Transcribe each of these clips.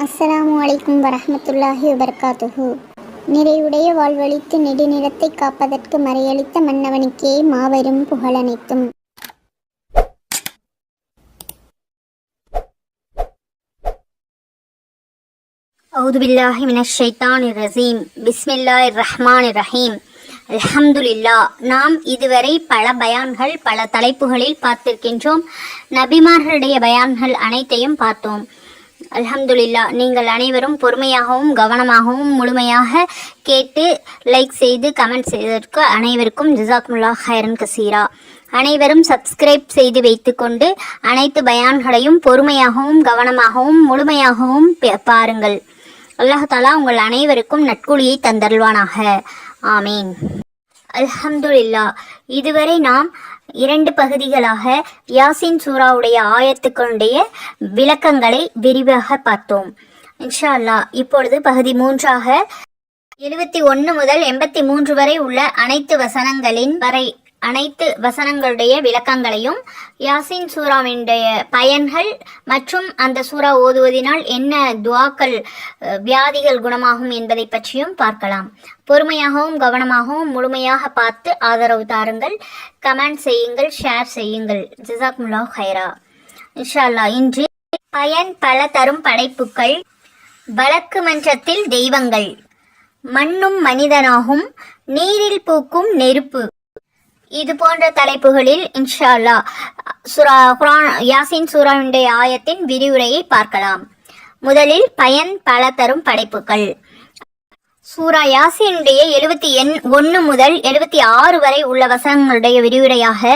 அஸ்ஸலாமு அலைக்கும் வரஹ்மத்துல்லாஹி வபரகாத்துஹு. நிறைவுடைய வாழ்வழித்து நெடுநிலத்தை காப்பதற்கு மறையளித்த மன்னவனுக்கே மாபெரும் புகழனைத்தும். அவுது பில்லாஹி மினஷ் ஷைத்தானிர் ரஜீம். பிஸ்மில்லாஹிர் ரஹ்மானிர் ரஹீம். அல்ஹம்துலில்லாஹ். நாம் இதுவரை பல பயான்கள் பல தலைப்புகளில் பார்த்திருக்கின்றோம். நபிமார்களுடைய பயான்கள் அனைத்தையும் பார்த்தோம். அல்ஹம்துலில்லாஹ். நீங்கள் அனைவரும் பொறுமையாகவும் கவனமாகவும் முழுமையாக கேட்டு லைக் செய்து கமெண்ட் செய்ததற்கு அனைவருக்கும் ஜஸாக்குமுல்லாஹ் ஹைரன் கசீரா. அனைவரும் சப்ஸ்கிரைப் செய்து வைத்துக்கொண்டு அனைத்து பயான்களையும் பொறுமையாகவும் கவனமாகவும் முழுமையாகவும் பாருங்கள். அல்லாஹ் தஆலா உங்கள் அனைவருக்கும் நற்கூலியை தந்தருள்வானாக. ஆமீன். அல்ஹம்துலில்லாஹ். இதுவரை நாம் 2 பகுதிகளாக யாசின் சூராவுடைய ஆயத்துக்களுடைய விளக்கங்களை விரிவாக பார்த்தோம். இன்ஷா அல்லாஹ் இப்பொழுது பகுதி 3ஆக 71 முதல் 83 வரை உள்ள அனைத்து வசனங்களுடைய விளக்கங்களையும், யாசின் சூராவினுடைய பயன்கள் மற்றும் அந்த சூரா ஓதுவதினால் என்ன துஆக்கள் வியாதிகள் குணமாகும் என்பதை பற்றியும் பார்க்கலாம். பொறுமையாகவும் கவனமாகவும் முழுமையாக பார்த்து ஆதரவு தாருங்கள். கமெண்ட் செய்யுங்கள், ஷேர் செய்யுங்கள். ஜஸாக்குமுல்லாஹ் ஹைரா. இன்ஷா அல்லாஹ் இன்று பயன் பல தரும் படைப்புகள், வழக்கு மன்றத்தில் தெய்வங்கள், மண்ணும் மனிதனாகும், நீரில் பூக்கும் நெருப்பு, இது போன்ற தலைப்புகளில் இன்ஷா அல்லாஹ் யாசின் சூராவுடைய ஆயத்தின் விரிவுரையை பார்க்கலாம். முதலில் பயன் பல தரும் படைப்புகள். சூரா யாசினுடைய 71 முதல் 76 வரை உள்ள வசனங்களுடைய விரிவுரையாக,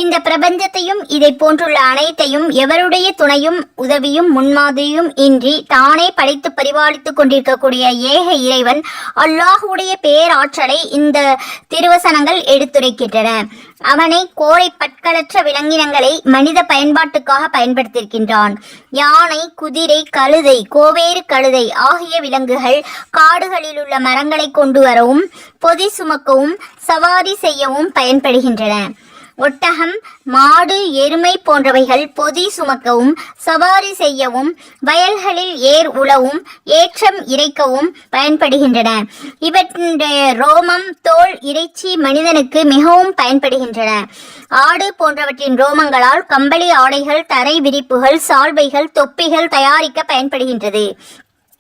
இந்த பிரபஞ்சத்தையும் இதை போன்றுள்ள அனைத்தையும் எவருடைய துணையும் உதவியும் முன்மாதிரியும் இன்றி தானே படைத்து பரிபாலித்துக் கொண்டிருக்கக்கூடிய ஏக இறைவன் அல்லாஹுடைய பேராற்றலை இந்த திருவசனங்கள் எடுத்துரைக்கின்றன. அவனை கோழை பற்களற்ற விலங்கினங்களை மனித பயன்பாட்டுக்காக பயன்படுத்தியிருக்கின்றான். யானை, குதிரை, கழுதை, கோவேறு கழுதை ஆகிய விலங்குகள் காடுகளில் உள்ள மரங்களை கொண்டு வரவும் பொதி சுமக்கவும் சவாரி செய்யவும் பயன்படுகின்றன. ஒட்டகம், மாடு, எருமை போன்றவைகள் பொதி சுமக்கவும் சவாரி செய்யவும் வயல்களில் ஏர் உழவும் ஏற்றம் இறைக்கவும் பயன்படுகின்றன. இவற்றுடைய ரோமம், தோல், இறைச்சி மனிதனுக்கு மிகவும் பயன்படுகின்றன. ஆடு போன்றவற்றின் ரோமங்களால் கம்பளி ஆடைகள், தரை விரிப்புகள், சால்வைகள், தொப்பிகள் தயாரிக்க பயன்படுகின்றது.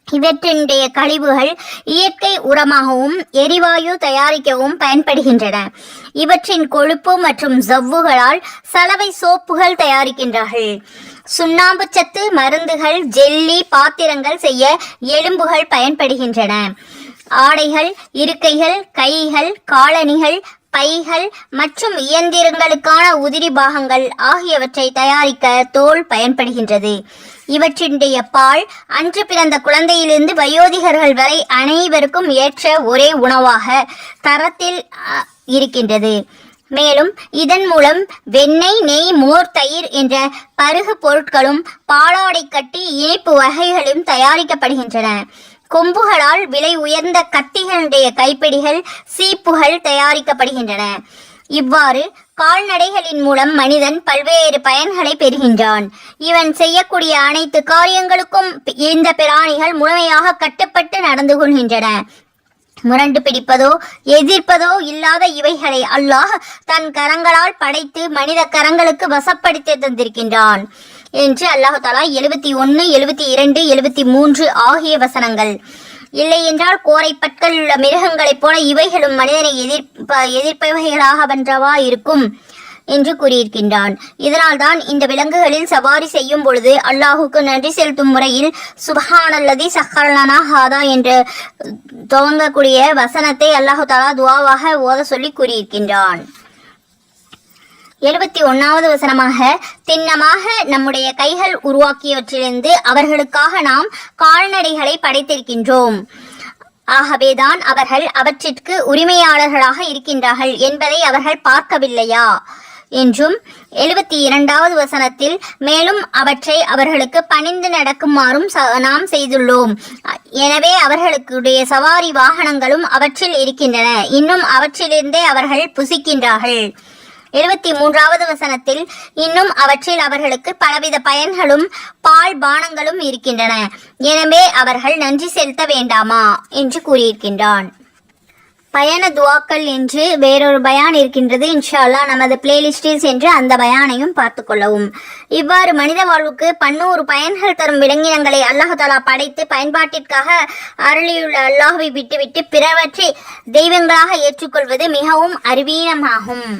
இவற்றினுடைய கழிவுகள் இயற்கை உரமாகவும் எரிவாயு தயாரிக்கவும் பயன்படுகின்றன. இவற்றின் கொழுப்பு மற்றும் ஜவ்வுகளால் சலவை சோப்புகள் தயாரிக்கின்றார்கள். சுண்ணாம்பு சத்து, மருந்துகள், ஜெல்லி, பாத்திரங்கள் செய்ய எலும்புகள் பயன்படுகின்றன. ஆடைகள், இருக்கைகள், கைகள், காலணிகள், பைகள் மற்றும் இயந்திரங்களுக்கான உதிரி பாகங்கள் ஆகியவற்றை தயாரிக்க தோல் பயன்படுகின்றது. இவற்றினுடைய பால் அன்று பிறந்த குழந்தையிலிருந்து வயோதிகர்கள் வரை அனைவருக்கும் ஏற்ற ஒரே உணவாக தரத்தில் இருக்கின்றது. மேலும் இதன் மூலம் வெண்ணெய், நெய், மோர், தயிர் என்ற பருகு பொருட்களும் பாலாடை கட்டி இனிப்பு வகைகளும் தயாரிக்கப்படுகின்றன. கொம்புகளால் விலை உயர்ந்த கத்திகளுடைய கைப்பிடிகள், சீப்புகள் தயாரிக்கப்படுகின்றன. இவ்வாறு கால்நடைகளின் மூலம் மனிதன் பல்வேறு பயன்களை பெறுகின்றான். இவன் செய்யக்கூடிய அனைத்து காரியங்களுக்கும் இந்த பிராணிகள் முழுமையாக கட்டுப்பட்டு நடந்து கொள்கின்றன. முரண்டு பிடிப்பதோ எதிர்ப்பதோ இல்லாத இவைகளை அல்லாஹ் தன் கரங்களால் படைத்து மனித கரங்களுக்கு வசப்படுத்தி தந்திருக்கின்றான் என்று அல்லாஹ் தஆலா 71, 72, 73 ஆகிய வசனங்கள். இல்லை என்றால் கோரை பற்கள் உள்ள மிருகங்களைப் போல இவைகளும் மனிதனை எதிர்ப்பவைகளாக வென்றவா இருக்கும் என்று கூறியிருக்கின்றான். இதனால் தான் இந்த விலங்குகளில் சவாரி செய்யும் பொழுது அல்லாஹுக்கு நன்றி செலுத்தும் முறையில் சுப்ஹானல்லதி சஹ்ஹரலனா ஹாதா என்று துவங்கக்கூடிய வசனத்தை அல்லாஹு தஆலா துஆவாக ஓத சொல்லி கூறியிருக்கின்றான். 71வது வசனமாக, திண்ணமாக நம்முடைய கைகள் உருவாக்கியவற்றிலிருந்து அவர்களுக்காக நாம் கால்நடைகளை படைத்திருக்கின்றோம். ஆகவேதான் அவர்கள் அவற்றிற்கு உரிமையாளர்களாக இருக்கின்றார்கள் என்பதை அவர்கள் பார்க்கவில்லையா என்றும் 72வது வசனத்தில், மேலும் அவற்றை அவர்களுக்கு பணிந்து நடக்குமாறும் நாம் செய்துள்ளோம். எனவே அவர்களுடைய சவாரி வாகனங்களும் அவற்றில் இருக்கின்றன. இன்னும் அவற்றிலிருந்தே அவர்கள் புசிக்கின்றார்கள். 73வது வசனத்தில் இன்னும் அவற்றில் அவர்களுக்கு பலவித பயன்களும் பால் பானங்களும் இருக்கின்றன, எனவே அவர்கள் நன்றி செலுத்த வேண்டாமா என்று கூறியிருக்கின்றான். பயண துவாக்கள் என்று வேறொரு பயான் இருக்கின்றது. இன்ஷா அல்லாஹ் நமது பிளேலிஸ்டில் சென்று அந்த பயானையும் பார்த்து கொள்ளவும். இவ்வாறு மனித வாழ்வுக்கு 100 பயன்கள் தரும் விலங்கினங்களை அல்லாஹ் தஆலா படைத்து பயன்பாட்டிற்காக அருளியுள்ள அல்லாஹ்வை விட்டுவிட்டு பிறவற்றை தெய்வங்களாக ஏற்றுக்கொள்வது மிகவும் அறிவீனமாகும்.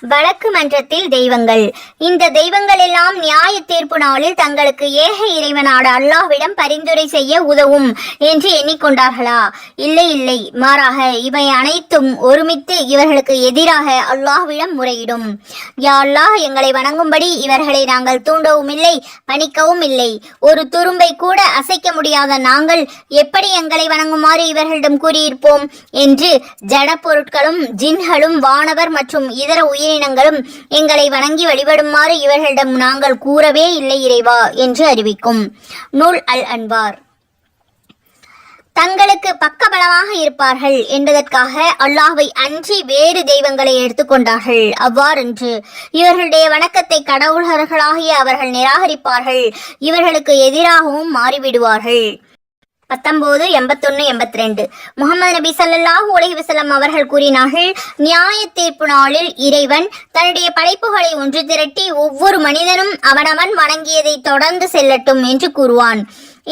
வழக்கு மன்றத்தில் தெய்வங்கள். இந்த தெய்வங்கள் எல்லாம் நியாய தீர்ப்பு நாளில் தங்களுக்கு ஏக இறைவனான அல்லாஹ்விடம் பரிந்துரை செய்ய உதவும் என்று எண்ணிக்கொண்டார்களா? இல்லை இல்லை, மாறாக இவை அனைத்தும் ஒருமித்து இவர்களுக்கு எதிராக அல்லாஹ்விடம் முறையிடும். யா அல்லாஹ், எங்களை வணங்கும்படி இவர்களை நாங்கள் தூண்டவும் இல்லை, பணிக்கவும் இல்லை. ஒரு துரும்பை கூட அசைக்க முடியாத நாங்கள் எப்படி எங்களை வணங்குமாறு இவர்களிடம் கூறியிருப்போம் என்று ஜட பொருட்களும் ஜின்களும் வானவர் மற்றும் இதர உயிரினங்களும் எங்களை வணங்கி வழிபடுமாறு இவர்களிடம் நாங்கள் கூறவே இல்லை இறைவா என்று அறிவிக்கும். நூல் அல் அன்வார். தங்களுக்கு பக்கபலமாக இருப்பார்கள் என்பதற்காக அல்லாஹ்வை அன்றி வேறு தெய்வங்களை எடுத்துக்கொண்டார்கள். அவ்வாறன்று இவர்களுடைய வணக்கத்தை கடவுளர்களாகிய அவர்கள் நிராகரிப்பார்கள், இவர்களுக்கு எதிராகவும் மாறிவிடுவார்கள். 19, 81, 82. முஹம்மது நபி ஸல்லல்லாஹு அலைஹி வஸல்லம் அவர்கள் கூறினார்கள், நியாய தீர்ப்பு நாளில் இறைவன் தன்னுடைய படைப்புகளை ஒன்று திரட்டி ஒவ்வொரு மனிதனும் அவனவன் வணங்கியதை தொடர்ந்து செல்லட்டும் என்று கூறுவான்.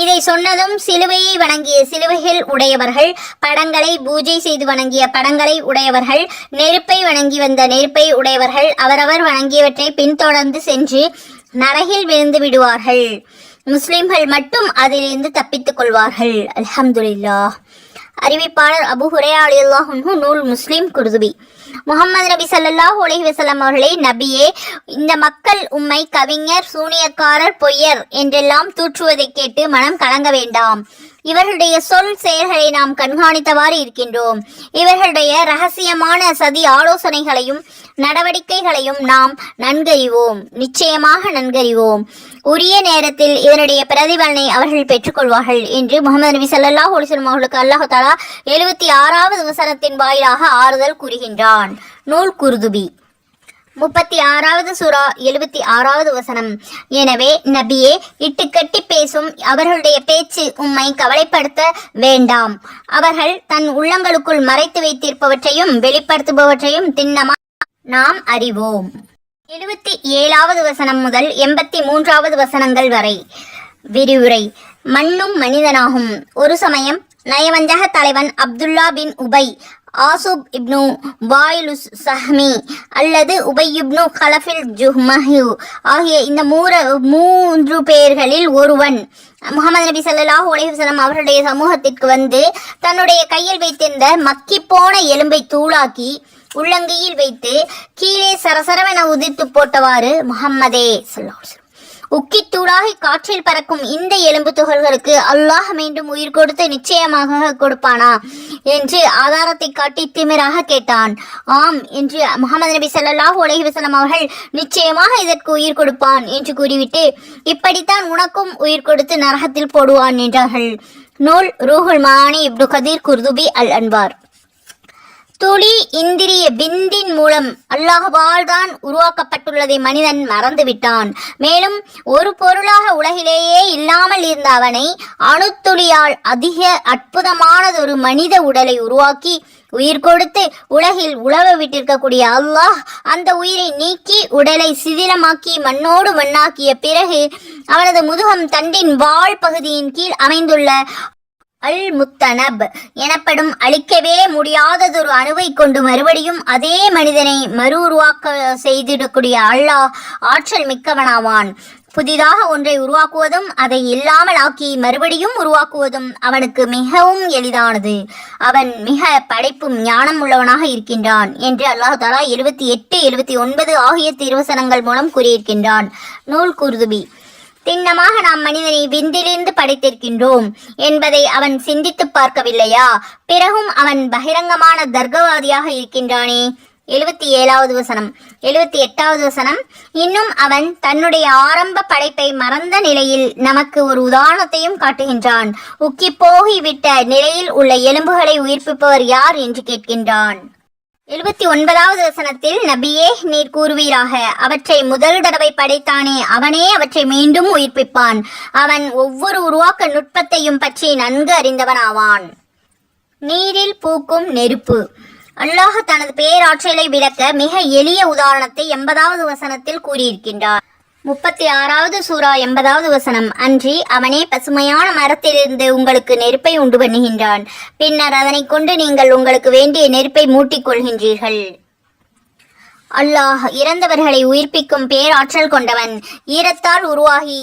இதை சொன்னதும் சிலுவையை வணங்கிய சிலுவைகள் உடையவர்கள், படங்களை பூஜை செய்து வணங்கிய படங்களை உடையவர்கள், நெருப்பை வணங்கி வந்த நெருப்பை உடையவர்கள் அவரவர் வணங்கியவற்றை பின்தொடர்ந்து சென்று நரகில் விழுந்து விடுவார்கள். முஸ்லிம்கள் மட்டும் அதிலிருந்து தப்பித்துக் கொள்வார்கள். அல்ஹம்துலில்லாஹ். அறிவிப்பாளர் அபூ ஹுரைரா ரலியல்லாஹு அன்ஹு, நூல் முஸ்லிம் குர்துபி. முஹம்மது நபி ஸல்லல்லாஹு அலைஹி வஸல்லம் அவர்களே, நபியே, இந்த மக்கள் உம்மை கவிஞர், சூனியக்காரர், பொய்யர் என்றெல்லாம் தூற்றுவதை கேட்டு மனம் கலங்க வேண்டாம். இவர்களுடைய சொல் செயல்களை நாம் கண்காணித்தவாறு இருக்கின்றோம். இவர்களுடைய ரகசியமான சதி ஆலோசனைகளையும் நடவடிக்கைகளையும் நாம் நன்கறிவோம், நிச்சயமாக நன்கறிவோம். உரிய நேரத்தில் இதனுடைய பிரதிபலனை அவர்கள் பெற்றுக்கொள்வார்கள் என்று முஹம்மது நபி ஸல்லல்லாஹு அலைஹி வஸல்லம் அவர்களுக்கு அல்லாஹ் தஆலா 76வது வசனத்தின் வாயிலாக ஆறுதல் கூறுகின்றான். நூல் குர்துபி. 36வது சூரா 76வது வசனம். எனவே நபியே, இட்டுக்கட்டி பேசும் அவர்களுடைய பேச்சு உம்மை கவலைப்படுத்த வேண்டாம். அவர்கள் தன் உள்ளங்களுக்குள் மறைத்து வைத்திருப்பவற்றையும் வெளிப்படுத்துபவற்றையும் திண்ணமா நாம் அறிவோம். 77வது வசனம் முதல் 83வது வசனங்கள் வரை விரிவுரை. மண்ணும் மனிதனாகும். ஒரு சமயம் நயவஞ்சக தலைவன் அப்துல்லா பின் உபை, ஆசுப் இப்னு வாயிலுஸ் சஹ்மி அல்லது உபை இப்னு கலஃபில் ஜுஹ்மஹு ஆகிய இந்த மூன்று பேர்களில் ஒருவன் முஹம்மது நபி ஸல்லல்லாஹு அலைஹி வஸல்லம் அவருடைய சமூகத்திற்கு வந்து தன்னுடைய கையில் வைத்திருந்த மக்கிப்போன எலும்பை தூளாக்கி உள்ளங்கையில் வைத்து கீழே சரசரவென உதிர்த்து போட்டவாறு, முஹம்மதே ஸல்லல்லாஹு அலைஹி வஸல்லம், உக்கித்தூளாகி காற்றில் பறக்கும் இந்த எலும்பு துகள்களுக்கு அல்லாஹ் மீண்டும் உயிர் கொடுத்து நிச்சயமாக கொடுப்பானா என்று ஆதாரத்தை காட்டி திமிராக கேட்டான். ஆம் என்று முஹம்மது நபி ஸல்லல்லாஹு அலைஹி வஸல்லம் அவர்கள் நிச்சயமாக இதற்கு உயிர் கொடுப்பான் என்று கூறிவிட்டு, இப்படித்தான் உனக்கும் உயிர் கொடுத்து நரகத்தில் போடுவான் என்றார்கள். நூல் ரூஹுல் மானி, இப்னு கதீர், குர்துபி, அல் அன்வார். துளி இந்திரிய விந்தின் மூலம் அல்லாஹ்வால் தான் உருவாக்கப்பட்டுள்ளதை மனிதன் மறந்துவிட்டான். மேலும் ஒரு பொருளாக உலகிலேயே இல்லாமல் இருந்த அவனை அணுத்துளியால் அதிக அற்புதமானதொரு மனித உடலை உருவாக்கி உயிர் கொடுத்து உலகில் உழவ விட்டிருக்கக்கூடிய அல்லாஹ் அந்த உயிரை நீக்கி உடலை சிதிலமாக்கி மண்ணோடு மண்ணாக்கிய பிறகு அவனது முதுகம் தண்டின் வால் பகுதியின் கீழ் அமைந்துள்ள அல் முத்தனப் எனப்படும் அழிக்கவே முடியாததொரு அணுவை கொண்டு மறுபடியும் அதே மனிதனை மறு உருவாக்க செய்திடக்கூடிய அல்லாஹ் ஆற்றல் மிக்கவனாவான். புதிதாக ஒன்றை உருவாக்குவதும் அதை இல்லாமல் ஆக்கி மறுபடியும் உருவாக்குவதும் அவனுக்கு மிகவும் எளிதானது. அவன் மிக படைப்பும் ஞானம் உள்ளவனாக இருக்கின்றான் என்று அல்லாஹ் தஆலா 78, 79 ஆகிய திருவசனங்கள் மூலம் கூறியிருக்கின்றான். நூல் குர்துபி. திண்ணமாக நாம் மனிதனை விந்திலிருந்து படைத்திருக்கின்றோம் என்பதை அவன் சிந்தித்து பார்க்கவில்லையா? பிறகும் அவன் பகிரங்கமான தர்க்கவாதியாக இருக்கின்றானே. 77வது வசனம். 78வது வசனம். இன்னும் அவன் தன்னுடைய ஆரம்ப படைப்பை மறந்த நிலையில் நமக்கு ஒரு உதாரணத்தையும் காட்டுகின்றான். உக்கி போகிவிட்ட நிலையில் உள்ள எலும்புகளை உயிர்ப்பிப்பவர் யார் என்று கேட்கின்றான். 79வது வசனத்தில், நபியே நீர் கூறுவீராக, அவற்றை முதல் தடவை படைத்தானே அவனே அவற்றை மீண்டும் உயிர்ப்பிப்பான். அவன் ஒவ்வொரு உருவாக்க நுட்பத்தையும் பற்றி நன்கு அறிந்தவனாவான். நீரில் பூக்கும் நெருப்பு. அல்லாஹ் தனது பேராற்றலை விளக்க மிக எளிய உதாரணத்தை 80வது வசனத்தில் கூறியிருக்கின்றார். 36வது சூரா 80வது வசனம், அன்றி அவனே பசுமையான மரத்திலிருந்து உங்களுக்கு நெருப்பை உண்டு பண்ணுகின்றான், பின்னர் அதனை கொண்டு நீங்கள் உங்களுக்கு வேண்டிய நெருப்பை மூட்டிக் கொள்கின்றீர்கள். அல்லாஹ் இறந்தவர்களை உயிர்ப்பிக்கும் பேராற்றல் கொண்டவன். ஈரத்தால் உருவாகி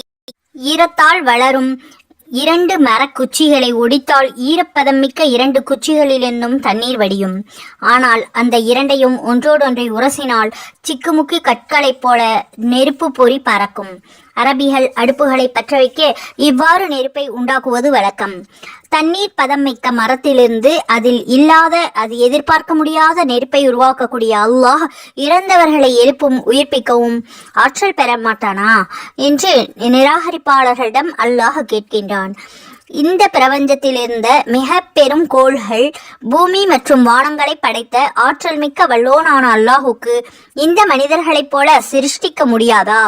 ஈரத்தால் வளரும் 2 மரக்குச்சிகளை ஒடித்தால் ஈரப்பதம் மிக்க 2 குச்சிகளிலிருந்தும் தண்ணீர் வடியும். ஆனால் அந்த இரண்டையும் ஒன்றோடொன்றை உரசினால் சிக்குமுக்கி கற்களைப் போல நெருப்பு பொறி பறக்கும். அரபிகள் அடுப்புகளை பற்ற வைக்க இவ்வாறு நெருப்பை உண்டாக்குவது வழக்கம். தண்ணீர் பதம் மிக்க மரத்திலிருந்து அதில் இல்லாத, அது எதிர்பார்க்க முடியாத நெருப்பை உருவாக்கக்கூடிய அல்லாஹ் இறந்தவர்களை எழுப்பும் உயிர்ப்பிக்கவும் ஆற்றல் பெற மாட்டானா என்று நிராகரிப்பாளர்களிடம் அல்லாஹ் கேட்கின்றான். இந்த பிரபஞ்சத்தில் இருந்த மிக பெரும் கோள்கள், பூமி மற்றும் வானங்களை படைத்த ஆற்றல் மிக்க வல்லோனான அல்லாஹுக்கு இந்த மனிதர்களைப் போல சிருஷ்டிக்க முடியாதா?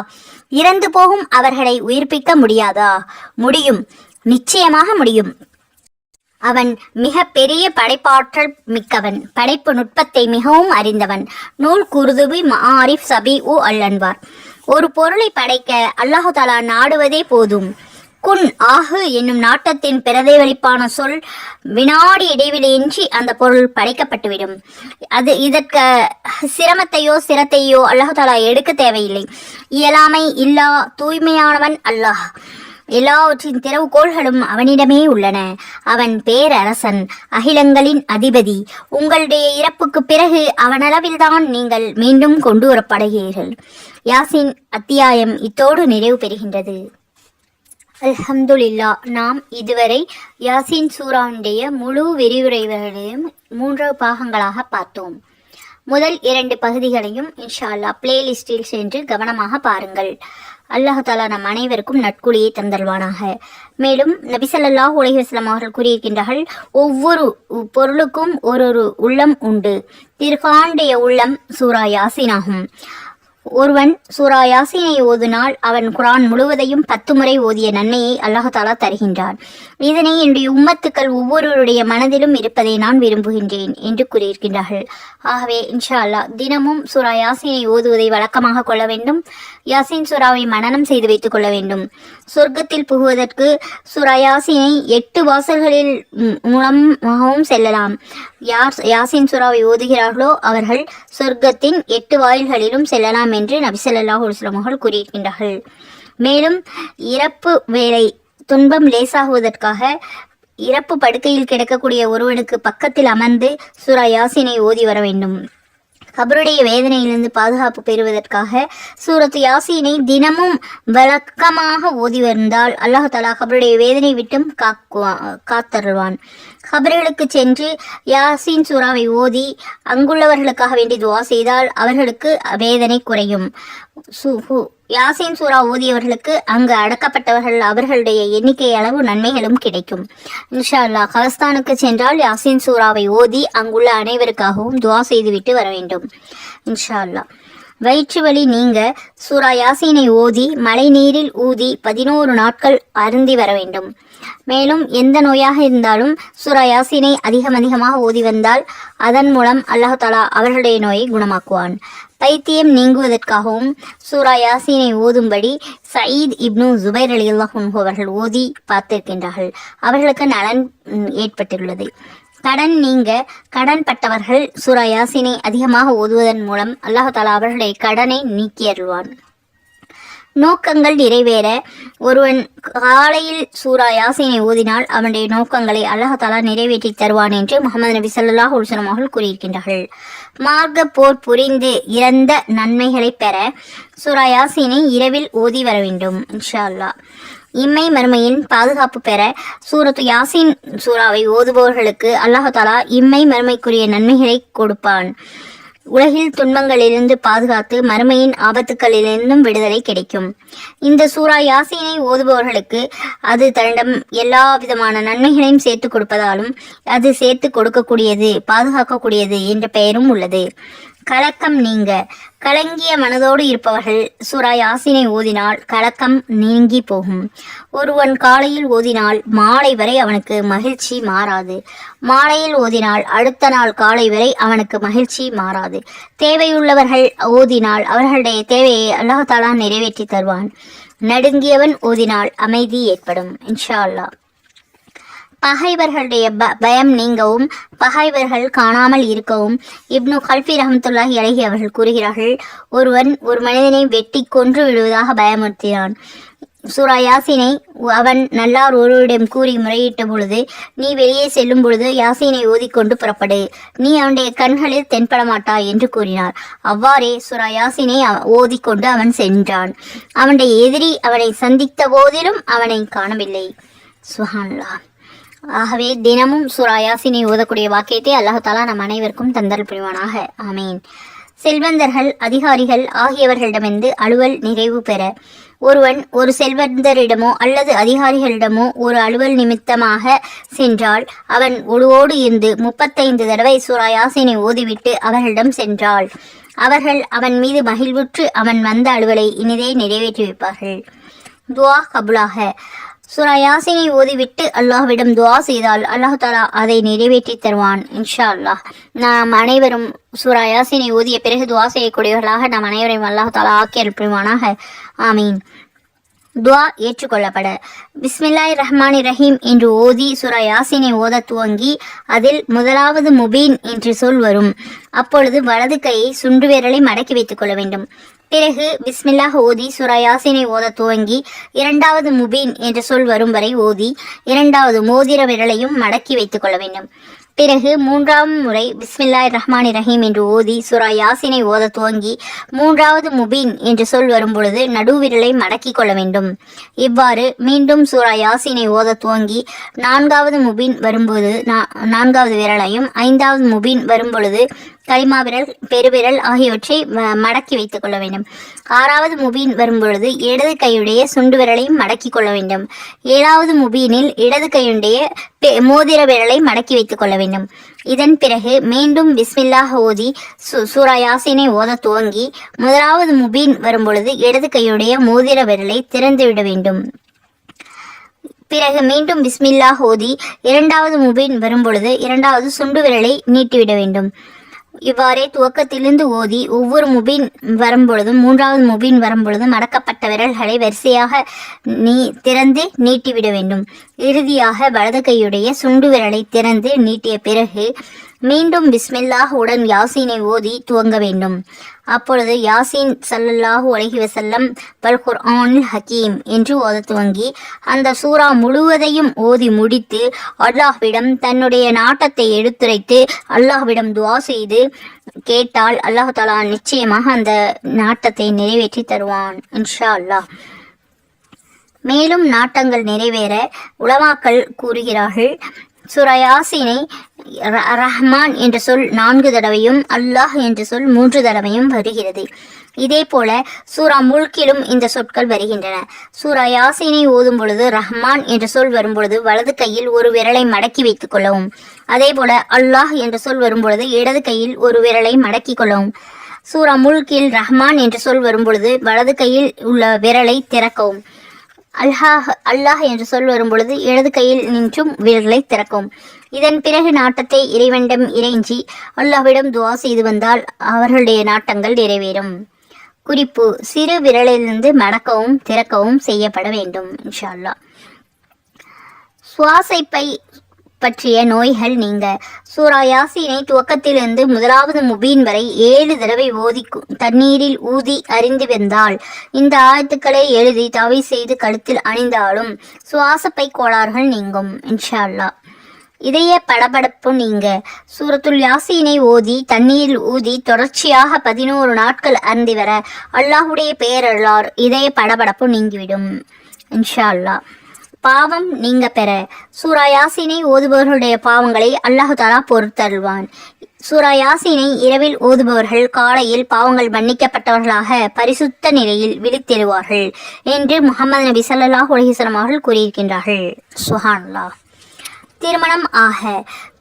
இறந்து போகும் அவர்களை உயிர்ப்பிக்க முடியாதா? முடியும், நிச்சயமாக முடியும். அவன் மிக பெரிய படைப்பாற்றல் மிக்கவன், படைப்பு நுட்பத்தை மிகவும் அறிந்தவன். நூல் குருதுபி மஆரிஃப் சபி உ அல்லன்வார். ஒரு பொருளை படைக்க அல்லாஹு தஆலா நாடுவதே போதும். குன் ஆகு என்னும் நாட்டத்தின் பிரதிபலிப்பான சொல் வினாடி இடைவெளியின்றி அந்த பொருள் படைக்கப்பட்டுவிடும். இதற்கு சிரத்தையோ அல்லாஹ் தஆலா எடுக்க தேவையில்லை. இயலாமை இல்லா தூய்மையானவன் அல்லாஹ். எல்லாவற்றின் திறவுகோள்களும் அவனிடமே உள்ளன. அவன் பேரரசன், அகிலங்களின் அதிபதி. உங்களுடைய இறப்புக்கு பிறகு அவனளவில்தான் நீங்கள் மீண்டும் கொண்டு வரப்படுகிறீர்கள். யாசின் அத்தியாயம் இத்தோடு நிறைவு பெறுகின்றது. அல்ஹம்துலில்லா. நாம் இதுவரை யாசின் சூராவுடைய முழு விரிவுரைகளையும் 3 பாகங்களாக பார்த்தோம். முதல் 2 பகுதிகளையும் இன்ஷா அல்லாஹ் பிளேலிஸ்டில் சென்று கவனமாக பாருங்கள். அல்லாஹ் தஆலா நம் அனைவருக்கும் நட்குழியை தந்தல்வானாக. மேலும் நபி ஸல்லல்லாஹு அலைஹி வஸல்லம் அவர்கள் கூறியிருக்கின்றார்கள், ஒவ்வொரு பொருளுக்கும் ஒரு உள்ளம் உண்டு. திருகாண்டிய உள்ளம் சூரா யாசீன் ஆகும். ஒருவன் சூரா யாசீனை ஓதினால் அவன் குர்ஆன் முழுவதையும் 10 முறை ஓதிய நன்மையை அல்லாஹ் தஆலா தருகின்றான். இதனை என்னுடைய உம்மத்துக்கள் ஒவ்வொருவருடைய மனதிலும் இருப்பதை நான் விரும்புகின்றேன் என்று கூறியிருக்கின்றார்கள். ஆகவே இன்ஷா அல்லாஹ் தினமும் சூரா யாசீனை ஓதுவதை வழக்கமாக கொள்ள வேண்டும். யாசீன் சூராவை மனனம் செய்து வைத்துக் கொள்ள வேண்டும். சொர்க்கத்தில் புகுவதற்கு சூரா யாசீனை 8 வாசல்களில் மூலமாகவும் செல்லலாம். யார் யாசீன் சூராவை ஓதுகிறார்களோ அவர்கள் சொர்க்கத்தின் 8 வாயில்களிலும் செல்லலாம் என்று நபி ஸல்லல்லாஹு அலைஹி வஸல்லம் அவர்கள் கூறியிருக்கின்றார்கள். மேலும் இறப்பு வேளை துன்பம் லேசாகுவதற்காக இறப்பு படுக்கையில் கிடக்கக்கூடிய ஒருவனுக்கு பக்கத்தில் அமர்ந்து சூரா யாசீனை ஓதி வர வேண்டும். கபருடைய வேதனையிலிருந்து பாதுகாப்பு பெறுவதற்காக சூரத்து யாசீனை தினமும் வழக்கமாக ஓதி வந்தால் அல்லாஹ் தஆலா கபருடைய வேதனை விட்டும் காத்தருள்வான். கபர்களுக்கு சென்று யாசீன் சூராவை ஓதி அங்குள்ளவர்களுக்காக வேண்டி துவா செய்தால் அவர்களுக்கு வேதனை குறையும். யாசீன் சூரா ஓதியவர்களுக்கு அங்கு அடக்கப்பட்டவர்கள் அவர்களுடைய எண்ணிக்கை அளவு நன்மைகளும் கிடைக்கும். இன்ஷா அல்லாஹ் கபஸ்தானுக்கு சென்றால் யாசீன் சூராவை ஓதி அங்குள்ள அனைவருக்காகவும் துவா செய்துவிட்டு வர வேண்டும். இன்ஷா அல்லாஹ். வயிற்று வலி நீங்க சூரா யாசீனை ஓதி மழை நீரில் ஊதி 11 நாட்கள் அருந்தி வர வேண்டும். மேலும் எந்த நோயாக இருந்தாலும் சூரா யாசீனை அதிகமாக ஓதி வந்தால் அதன் மூலம் அல்லாஹ் தஆலா அவர்களுடைய நோயை குணமாக்குவான். பைத்தியம் நீங்குவதற்காகவும் சூரா யாசீனை ஓதும்படி சயீத் இப்னு ஜுபைர் ரலியல்லாஹு அன்ஹு அவர்கள் ஓதி பார்த்திருக்கின்றார்கள். அவர்களுக்கு நலன் ஏற்பட்டுள்ளது. கடன் நீங்க கடன் பட்டவர்கள் சூரா யாசீனை அதிகமாக ஓதுவதன் மூலம் அல்லாஹ் தஆலா அவர்களுடைய கடனை நீக்கி அருள்வான். நோக்கங்கள் நிறைவேற ஒருவன் காலையில் சூரா யாசீனை ஓதினால் அவனுடைய நோக்கங்களை அல்லாஹ் தஆலா நிறைவேற்றி தருவான் என்று முஹம்மது நபி ஸல்லல்லாஹு அலைஹி வஸல்லம் அவர்கள் கூறியிருக்கின்றார்கள். மார்க்க போர் புரிந்து இறந்த நன்மைகளை பெற சூரா யாசீனை இரவில் ஓதி வர வேண்டும். இன்ஷா அல்லாஹ். இம்மை மறுமையின் பாதுகாப்பு பெற சூரத்து யாசீன் சூராவை ஓதுபவர்களுக்கு அல்லாஹ் தஆலா இம்மை மறுமைக்குரிய நன்மைகளை கொடுப்பான். உலகில் துன்பங்களிலிருந்து பாதுகாத்து மறுமையின் ஆபத்துக்களிலிருந்தும் விடுதலை கிடைக்கும். இந்த சூரா யாசீனை ஓதுபவர்களுக்கு அது தன்னிடம் எல்லா விதமான நன்மைகளையும் சேர்த்து கொடுப்பதாலும் அது சேர்த்து கொடுக்கக்கூடியது, பாதுகாக்கக்கூடியது என்ற பெயரும் உள்ளது. கலக்கம் நீங்க. கலங்கிய மனதோடு இருப்பவர்கள் சூரா யாசீனை ஓதினால் கலக்கம் நீங்கி போகும். ஒருவன் காலையில் ஓதினால் மாலை வரை அவனுக்கு மகிழ்ச்சி மாறாது. மாலையில் ஓதினால் அடுத்த நாள் காலை வரை அவனுக்கு மகிழ்ச்சி மாறாது. தேவையுள்ளவர்கள் ஓதினால் அவர்களுடைய தேவையை அல்லாஹ் தஆலா நிறைவேற்றி தருவான். நடுங்கியவன் ஓதினால் அமைதி ஏற்படும். இன்ஷா அல்லாஹ். பகைவர்களுடைய பயம் நீங்கவும் பகைவர்கள் காணாமல் இருக்கவும் இப்னு கல்பி ரஹ்மத்துல்லாஹி அலைஹி அவர்கள் கூறுகிறார்கள், ஒருவன் ஒரு மனிதனை வெட்டி கொன்று விடுவதாக பயமுறுத்தினான். சூரா யாசீனை அவன் நல்லார் ஒருவரிடம் கூறி முறையிட்ட பொழுது, நீ வெளியே செல்லும் பொழுது யாசீனை ஓதிக்கொண்டு புறப்படு, நீ அவனுடைய கண்களில் தென்பட மாட்டாய் என்று கூறினார். அவ்வாறே சூரா யாசீனை ஓதிக்கொண்டு அவன் சென்றான். அவனுடைய எதிரி அவனை சந்தித்த போதிலும் அவனை காணவில்லை. சுப்ஹானல்லாஹ். ஆகவே தினமும் சூரா யாசீனை ஓதக்கூடிய வாக்கியத்தை அல்லாஹ் தஆலா நம் அனைவருக்கும் தந்தல் புரிவானாக. ஆமீன். செல்வந்தர்கள், அதிகாரிகள் ஆகியவர்களிடமிருந்து அலுவல் நிறைவு பெற ஒருவன் ஒரு செல்வந்தரிடமோ அல்லது அதிகாரிகளிடமோ ஒரு அலுவல் நிமித்தமாக சென்றால் அவன் ஒழுவோடு இருந்து 35 தடவை சூரா யாசீனை ஓதிவிட்டு அவர்களிடம் சென்றால் அவர்கள் அவன் மீது மகிழ்வுற்று அவன் வந்த அலுவலை இனிதே நிறைவேற்றி வைப்பார்கள். துஆ கபூலாக. சூரா யாசீனை ஓதிவிட்டு அல்லாஹ்விடம் துஆ செய்தால் அல்லாஹ் தஆலா அதை நிறைவேற்றி தருவான். இன்ஷா அல்லாஹ். நாம் அனைவரும் சூரா யாசீனை ஓதிய பிறகு துஆ செய்யக்கூடியவர்களாக நாம் அனைவரையும் அல்லாஹ் தஆலா ஆக்கி அருள்புரிவானாக. ஆமீன். துஆ ஏற்றுக்கொள்ளப்பட பிஸ்மில்லாஹிர் ரஹ்மானிர் ரஹீம் என்று ஓதி சூரா யாசீனை ஓத துவங்கி அதில் முதலாவது முபீன் என்று சொல் வரும். அப்பொழுது வலது கையை சுண்டு விரலை மடக்கி வைத்துக் கொள்ள வேண்டும். பிறகு பிஸ்மில்லாஹ் ஓதி சூரா யாசீனை ஓத துவங்கி இரண்டாவது முபீன் என்ற சொல் வரும் வரை ஓதி இரண்டாவது மோதிர விரலையும் மடக்கி வைத்துக் கொள்ள வேண்டும். பிறகு மூன்றாம் முறை பிஸ்மில்லாஹிர் ரஹ்மானிர் ரஹீம் என்று ஓதி சூரா யாசீனை ஓத துவங்கி மூன்றாவது முபீன் என்று சொல் வரும் பொழுது நடுவிரலை மடக்கி கொள்ள வேண்டும். இவ்வாறு மீண்டும் சூரா யாசீனை ஓத துவங்கி நான்காவது முபீன் வரும்போது நான்காவது விரலையும் ஐந்தாவது முபீன் வரும்பொழுது களிமா விரல், பெருவிரல் ஆகியவற்றை மடக்கி வைத்துக் கொள்ள வேண்டும். ஆறாவது முபீன் வரும்பொழுது இடது கையுடைய சுண்டு விரலையும் மடக்கி கொள்ள வேண்டும். ஏழாவது முபீனில் இடது கையுடைய மோதிர விரலை மடக்கி வைத்துக் கொள்ள வேண்டும். இதன் பிறகு மீண்டும் பிஸ்மில்லாஹ் ஓதி சூரா யாசீனை ஓத துவங்கி முதலாவது முபீன் வரும்பொழுது இடது கையுடைய மோதிர விரலை திறந்துவிட வேண்டும். பிறகு மீண்டும் பிஸ்மில்லாஹ் ஓதி இரண்டாவது முபீன் வரும்பொழுது இரண்டாவது சுண்டு விரலை நீட்டிவிட வேண்டும். இவ்வாறே துவக்கத்திலிருந்து ஓதி ஒவ்வொரு முபீன் வரும்பொழுதும் மூன்றாவது முபீன் வரும்பொழுதும் மடக்கப்பட்ட விரல்களை வரிசையாக திறந்து நீட்டிவிட வேண்டும். இறுதியாக வலது கையுடைய சுண்டு விரலை திறந்து நீட்டிய பிறகு மீண்டும் பிஸ்மில்லாஹ் உடன் யாசீனை ஓதி துவங்க வேண்டும். அப்பொழுது யாசீன் ஸல்லல்லாஹு அலைஹி வஸல்லம் வல் குர்ஆனில் ஹக்கீம் என்று ஓத துவங்கி அந்த சூரா முழுவதையும் ஓதி முடித்து அல்லாஹ்விடம் தன்னுடைய நாட்டத்தை எடுத்துரைத்து அல்லாஹ்விடம் துஆ செய்து கேட்டால் அல்லாஹ் தஆலா நிச்சயமாக அந்த நாட்டத்தை நிறைவேற்றி தருவான். இன்ஷா அல்லாஹ். மேலும் நாட்டங்கள் நிறைவேற உலமாக்கள் கூறுகிறார்கள், சூரா யாசீனை ரஹ்மான் என்ற சொல் 4 தடவையும் அல்லாஹ் என்ற சொல் 3 தடவையும் வருகிறது. இதே போல சூரா முல்கிலும் இந்த சொற்கள் வருகின்றன. சூரா யாசீனை ஓதும் பொழுது ரஹ்மான் என்ற சொல் வரும்பொழுது வலது கையில் ஒரு விரலை மடக்கி வைத்துக் கொள்ளவும். அதே போல அல்லாஹ் என்ற சொல் வரும்பொழுது இடது கையில் ஒரு விரலை மடக்கி கொள்ளவும். சூரா முல்கில் ரஹ்மான் என்ற சொல் வரும்பொழுது வலது கையில் உள்ள விரலை திறக்கவும். அல்லாஹ் என்று சொல் வரும் பொழுது இடது கையில் நின்றும் விரல்களை திறக்கும். இதன் பிறகு நாட்டத்தை இறைவனிடம் இறைஞ்சி அல்லாஹ்விடம் துஆ செய்து வந்தால் அவர்களுடைய நாட்டங்கள் நிறைவேறும். குறிப்பு: சிறு விரலிலிருந்து மடக்கவும் திறக்கவும் செய்யப்பட வேண்டும். இன்ஷா அல்லாஹ். சுவாசைப்பை பற்றிய நோய்கள் நீங்க சூரா யாசீனை துவக்கத்திலிருந்து முதலாவது முபீன் வரை 7 தடவை ஓதி தண்ணீரில் ஊதி அறிந்து வந்தால், இந்த ஆயத்துக்களை எழுதி தவி செய்து கழுத்தில் அணிந்தாலும் சுவாசப்பை கோளாறுகள் நீங்கும். இன்ஷா அல்லாஹ். இதய படபடப்பு நீங்க சூரத்துல் யாசீனை ஓதி தண்ணீரில் ஊதி தொடர்ச்சியாக 11 நாட்கள் அருந்தி வர அல்லாஹ்வுடைய பெயரல்லார் இதய படபடப்பு நீங்கிவிடும். இன்ஷா அல்லாஹ். பாவம் நீங்க பெற சூரா யாசீனை ஓதுபவர்களுடைய பாவங்களை அல்லாஹு தஆலா பொறுத்தருள்வான். சூரா யாசீனை இரவில் ஓதுபவர்கள் காலையில் பாவங்கள் மன்னிக்கப்பட்டவர்களாக பரிசுத்த நிலையில் விழித்தெழுவார்கள் என்று முஹம்மது நபி ஸல்லல்லாஹு அலைஹி வஸல்லம் அவர்கள் கூறியிருக்கின்றார்கள். சுப்ஹானல்லாஹ்.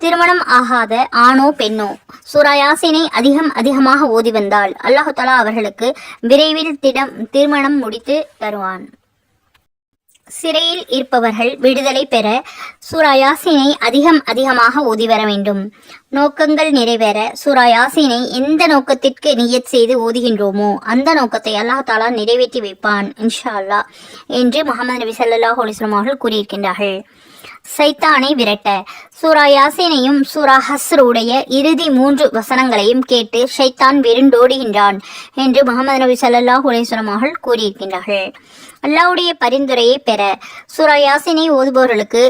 திருமணம் ஆகாத ஆணோ பெண்ணோ சூரா யாசீனை அதிகமாக ஓதி வந்தால் அல்லாஹு தஆலா அவர்களுக்கு விரைவில் திருமணம் முடித்து தருவான். சிறையில் இருப்பவர்கள் விடுதலை பெற சூரா யாசீனை அதிகமாக ஓதி வர வேண்டும். நோக்கங்கள் நிறைவேற சூரா யாசீனை எந்த நோக்கத்திற்கு நியத் செய்து ஓதுகின்றோமோ அந்த நோக்கத்தை அல்லாஹ் தஆலா நிறைவேற்றி வைப்பான் இன்ஷா அல்லாஹ் என்று முஹம்மது நபி ஸல்லல்லாஹு அலைஹி வஸல்லம் அவர்கள் கூறியிருக்கின்றார்கள். சைத்தானை விரட்ட சூரா யாசீனையும் சூரா ஹஸ்ருடைய இறுதி 3 வசனங்களையும் கேட்டு ஷைத்தான் விருண்டோடுகின்றான் என்று முஹம்மது நபி ஸல்லல்லாஹு அலைஹி வஸல்லம் அவர்கள் கூறியிருக்கின்றார்கள். அல்லாஹ்வுடைய பரிந்துரையை பெற சூரா யாசீனை ஓதுபவர்களுக்கு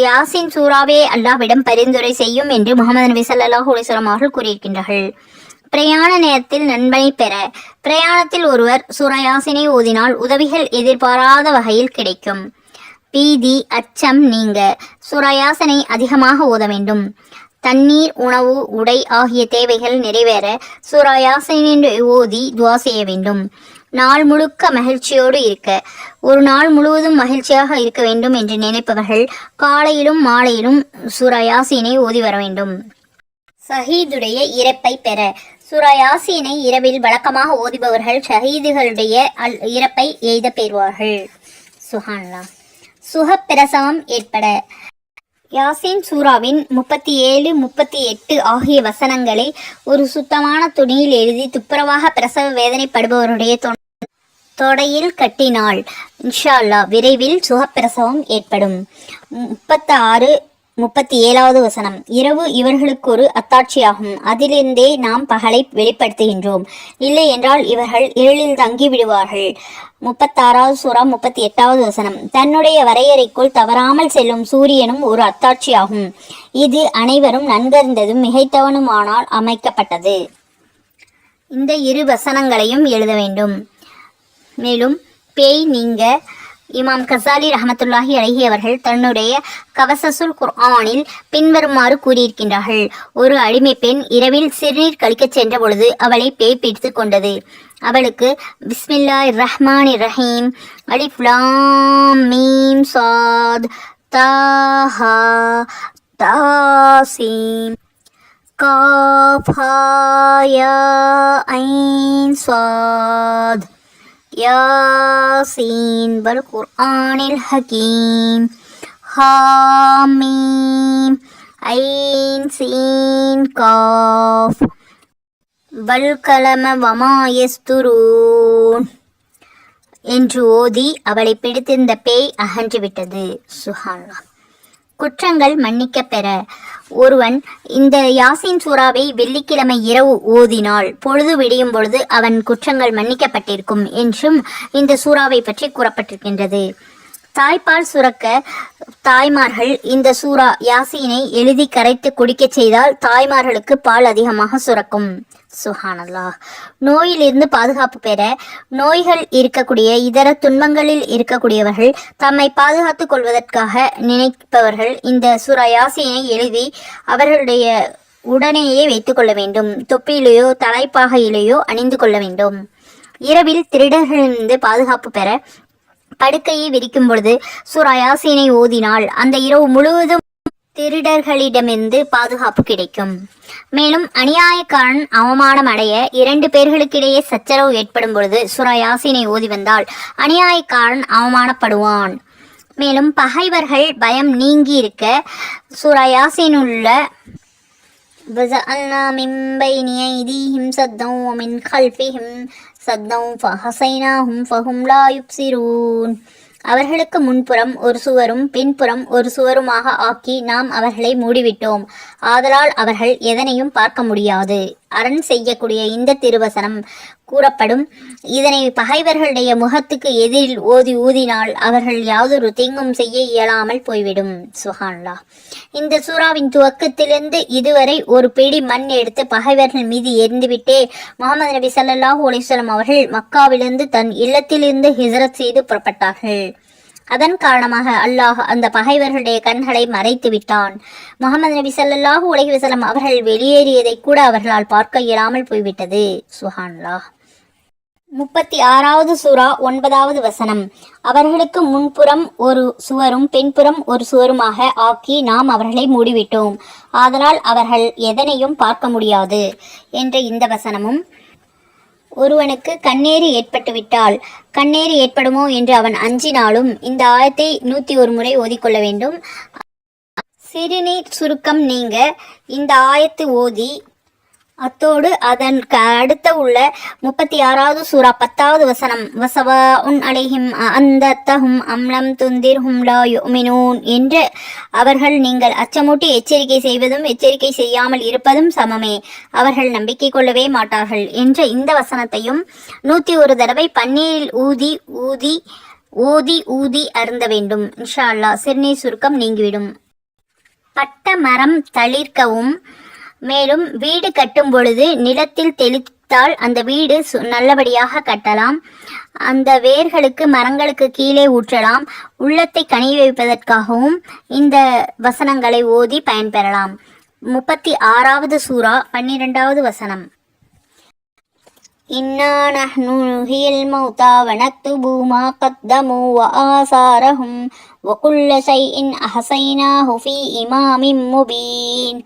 யாசீன் சூராவே அல்லாஹ்விடம் பரிந்துரை செய்யும் என்று முஹம்மது நபி ஸல்லல்லாஹு அலைஹி வஸல்லம் அவர்கள் கூறியிருக்கின்றார்கள். பிரயாண நேரத்தில் நன்மையை பெற பிரயாணத்தில் ஒருவர் சூரா யாசீனை ஓதினால் உதவிகள் எதிர்பாராத வகையில் கிடைக்கும். பீதி அச்சம் நீங்க சூரா யாசீனை அதிகமாக ஓத வேண்டும். தண்ணீர் உணவு உடை ஆகிய தேவைகள் நிறைவேற சூரா யாசீனை ஓதி துஆ செய்ய வேண்டும். நாள் முழுக்க மகிழ்ச்சியோடு இருக்க ஒரு நாள் முழுவதும் மகிழ்ச்சியாக இருக்க வேண்டும் என்று நினைப்பவர்கள் காலையிலும் மாலையிலும் சூரா யாசீனை ஓதி வர வேண்டும். ஷஹீதுடைய இறப்பை பெற சூரா யாசீனை இரவில் வழக்கமாக ஓதிபவர்கள் ஷஹீதுகளுடைய இறப்பை எய்த பெறுவார்கள். சுப்ஹானல்லாஹ். சுகப்பிரசவம் ஏற்பட யாசீன் சூராவின் 37, 38 ஆகிய வசனங்களை ஒரு சுத்தமான துணியில் எழுதி துப்புரவாக பிரசவ வேதனைப்படுபவருடைய தொடையில் கட்டினால் இன்ஷா அல்லாஹ் விரைவில் சுகப்பிரசவம் ஏற்படும். 36, 37வது வசனம். இரவு இவர்களுக்கு ஒரு அத்தாட்சியாகும். அதிலிருந்தே நாம் பகலை வெளிப்படுத்துகின்றோம். இல்லை என்றால் இவர்கள் இருளில் தங்கி விடுவார்கள். 36வது சூரா 38வது வசனம். தன்னுடைய வரையறைக்குள் தவறாமல் செல்லும் சூரியனும் ஒரு அத்தாட்சியாகும். இது அனைவரும் நன்கறிந்ததும் மிகைத்தவனுமானால் அமைக்கப்பட்டது. இந்த 2 வசனங்களையும் எழுத வேண்டும். மேலும் பேய் நீங்க இமாம் கசாலி ரஹமத்துல்லாஹி அலைஹி அவர்கள் தன்னுடைய கவசசுல் குர்ஆனில் பின்வருமாறு கூறியிருக்கின்றார்கள். ஒரு அடிமை பெண் இரவில் சிறுநீர் கழிக்கச் சென்ற பொழுது அவளை பேய் பிடித்து கொண்டது. அவளுக்கு பிஸ்மில்லாஹிர் ரஹ்மானிர் ரஹீம் அலிஃப் லாம் மீம் ஸாத் தாஹா தாசீம் காஃப் ஹா யா ஐன் ஸாத் யாசீன் வல் குர்ஆனில் ஹகீம் ஹாமீம் ஐன் சீன் காஃப் வல் கலம வமா யஸ்துரூன் என்று ஓதி அவளை பிடித்திருந்த பேய் அகன்றுவிட்டது. சுப்ஹானல்லாஹ். குற்றங்கள் மன்னிக்க பெற ஒருவன் இந்த யாசீன் சூராவை வெள்ளிக்கிழமை இரவு ஓதினால் பொழுது விடியும் பொழுது அவன் குற்றங்கள் மன்னிக்கப்பட்டிருக்கும் என்றும் இந்த சூறாவை பற்றி கூறப்பட்டிருக்கின்றது. தாய்ப்பால் சுரக்க தாய்மார்கள் இந்த சூரா யாசீனை எழுதி கரைத்து குடிக்கச் செய்தால் தாய்மார்களுக்கு பால் அதிகமாக சுரக்கும். சுப்ஹானல்லாஹ். நோயிலிருந்து பாதுகாப்பு பெற நோய்கள் இருக்கக்கூடிய இதர துன்பங்களில் இருக்கக்கூடியவர்கள் தம்மை பாதுகாத்துக் கொள்வதற்காக நினைப்பவர்கள் இந்த சூரா யாசீனை எழுதி அவர்களுடைய உடனேயே வைத்துக் கொள்ள வேண்டும். தொப்பியிலேயோ தலைப்பாகையிலேயோ அணிந்து கொள்ள வேண்டும். இரவில் திருடர்களிலிருந்து பாதுகாப்பு பெற படுக்கையை விரிக்கும் பொழுது சூரா யாசீனை ஓதினால் அந்த இரவு முழுவதும் திருடர்களிடமிருந்து பாதுகாப்பு கிடைக்கும். மேலும் அநியாயக்காரன் அவமானம் அடைய 2 பேர்களுக்கிடையே சச்சரவு ஏற்படும் பொழுது சூரா யாசீனை ஓதி வந்தால் அநியாயக்காரன் அவமானப்படுவான். மேலும் பகைவர்கள் பயம் நீங்கி இருக்க சூரா யாசீனுள்ள وَجَعَلْنَا مِنْ بَيْنِ أَيْدِيهِمْ سَدًّا وَمِنْ خَلْفِهِمْ سَدًّا فَحَصَيْنَاهُمْ فَهُمْ لَا يُبْصِرُونَ அவர்களுக்கு முன்புறம் ஒரு சுவரும் பின்புறம் ஒரு சுவருமாக ஆக்கி நாம் அவர்களை மூடிவிட்டோம். ஆதலால் அவர்கள் எதனையும் பார்க்க முடியாது. அரண் செய்யக்கூடிய இந்த திருவசனம் கூறப்படும். இதனை பகைவர்களுடைய முகத்துக்கு எதிரில் ஊதினால் அவர்கள் யாதொரு தீங்கும் செய்ய இயலாமல் போய்விடும். சுப்ஹானல்லாஹ். இந்த சூறாவின் துவக்கத்திலிருந்து இதுவரை ஒரு பிடி மண் எடுத்து பகைவர்கள் மீது எரிந்துவிட்டே முஹம்மது நபி ஸல்லல்லாஹு அலைஹி வஸல்லம் அவர்கள் மக்காவிலிருந்து தன் இல்லத்திலிருந்து ஹிஜ்ரத் செய்து புறப்பட்டார்கள். அதன் காரணமாக அல்லாஹ் அந்த பகைவர்களுடைய கண்களை மறைத்து விட்டான். முகமது நபி ஸல்லல்லாஹு அலைஹி வஸல்லம் அவர்கள் வெளியேறியதை கூட அவர்களால் பார்க்க இயலாமல் போய்விட்டது. சுப்ஹானல்லாஹ். 36வது சூரா 9வது வசனம். அவர்களுக்கு முன்புறம் ஒரு சுவரும் பின்புறம் ஒரு சுவருமாக ஆக்கி நாம் அவர்களை மூடிவிட்டோம், ஆதலால் அவர்கள் எதனையும் பார்க்க முடியாது என்ற இந்த வசனமும், ஒருவனுக்கு கண்ணேறு ஏற்பட்டுவிட்டால் கண்ணேறு ஏற்படுமோ என்று அவன் அஞ்சினாலும் இந்த ஆயத்தை 101 முறை ஓதிக்கொள்ள வேண்டும். சிறுநீர் சுருக்கம் நீங்க இந்த ஆயத்து ஓதி, அத்தோடு அதற்கு அடுத்த உள்ள 36வது சூரா 10வது வசனம், வசவாஉன் அலைஹிம் அந்தத்தஹும் அம்லம் துந்திர்ஹும் லா யுமினூன் என்று, அவர்கள் நீங்கள் அச்சமூட்டி எச்சரிக்கை செய்வதும் எச்சரிக்கை செய்யாமல் இருப்பதும் சமமே, அவர்கள் நம்பிக்கை கொள்ளவே மாட்டார்கள் என்ற இந்த வசனத்தையும் 101 தடவை பன்னீரில் ஊதி ஊதி ஓதி ஊதி அருந்த வேண்டும். இன்ஷா அல்லாஹ் சிறுநீர் சுருக்கம் நீங்கிவிடும். பட்ட மரம் தளிர்க்கவும், மேலும் வீடு கட்டும் பொழுது நிலத்தில் தெளித்தால் அந்த வீடு நல்லபடியாக கட்டலாம். அந்த வேர்களுக்கு மரங்களுக்கு கீழே ஊற்றலாம். உள்ளத்தை கனி வைப்பதற்காகவும் இந்த வசனங்களை ஓதி பயன்பெறலாம். 36வது சூரா 12வது வசனம். இன்னா நஹ்னு நுஹ்யில் மௌதா வ நக்துபு மா கத்தமு வ ஆசாரஹும் வ குல்ல ஷைஇன் அஹ்ஸைனாஹு ஃபீ இமாமின் முபீன்.